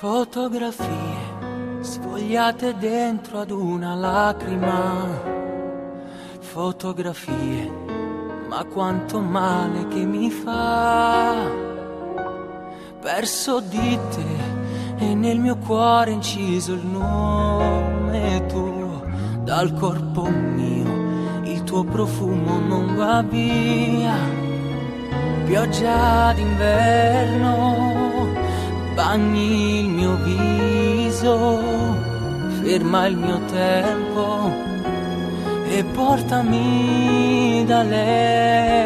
Fotografie svogliate dentro ad una lacrima. Fotografie, ma quanto male che mi fa. Perso di te e nel mio cuore inciso il nome tuo. Dal corpo mio il tuo profumo non va via. Pioggia d'inverno bagni il mio viso, ferma il mio tempo e portami da lei.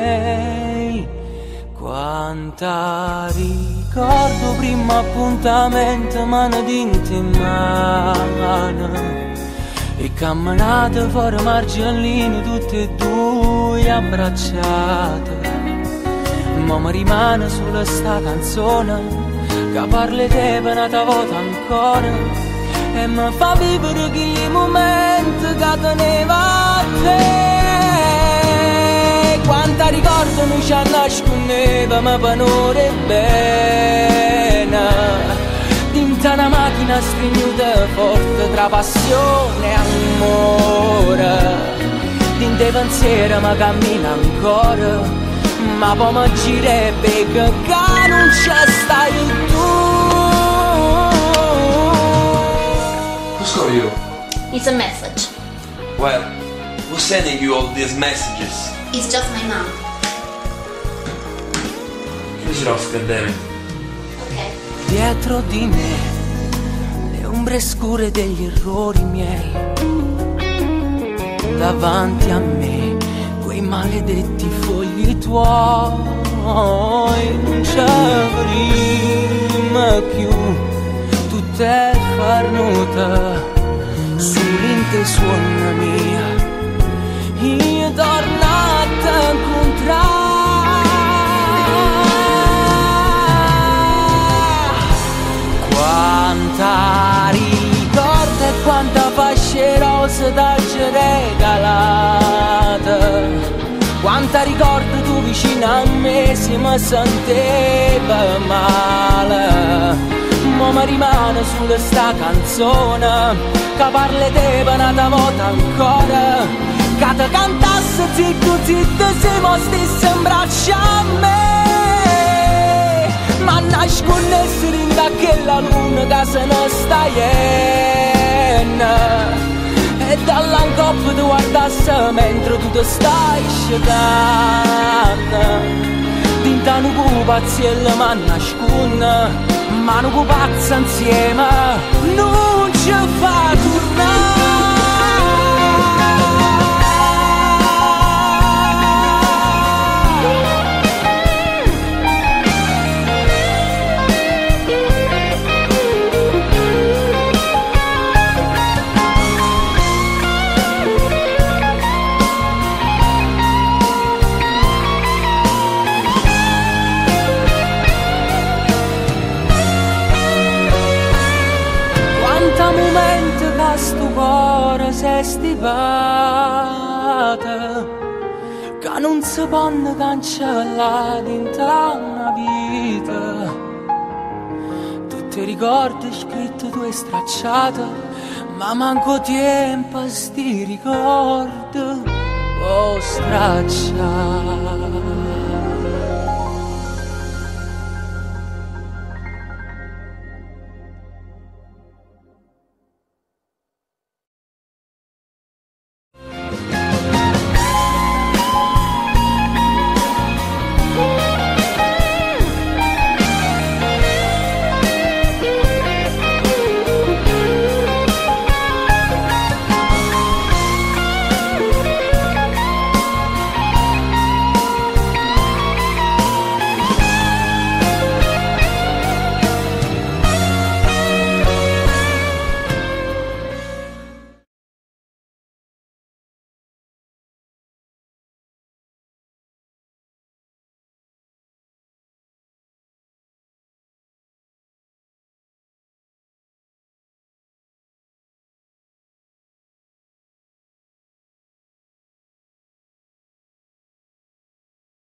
Quanta ricordo primo appuntamento, mano dinte in mano e camminate fuori margellino tutte e due abbracciate. Ma mi rimane sulla sta canzone che parli te per una volta ancora e mi fa vivere quei momenti che teneva a te. Quanta ricordo non ci nascondeva ma per ore bene dinta una macchina stringnuta forte tra passione e amore. Dinta i pensieri ma cammina ancora ma poi mi girerebbe che non c'è stai tu. Who's calling you? It's a message. Well, who's sending you all these messages? It's just my mom. Finish it off, goddammit. Ok. Dietro di me le ombre scure degli errori miei, davanti a me quei maledetti fogli tuoi. Non c'è prima più tutta è farnuta sull'inte suona mia. Io torno a te incontrare. Quanta ricordo e quanta pace rosa t'hai regalata. Quanta ricordo tu vicino a me se mi senteva male. Ma mi rimane sulla sta canzone che parli te per una volta ancora, che te cantasse zitto zitto se mi stesse in braccio a me. Ma nascondesse in quella luna che se ne sta iena e dall'ancoppo ti guardasse mentre tu ti stai scedendo. Dinta nu pupazziella ma nasconde, ma nu pupazza insieme non ci fa tornare. Sto cuore si stivata che non si può cancellare in una vita. Tutti i ricordi scritti tu hai stracciato, ma manco tempo a sti ricordi ho stracciato.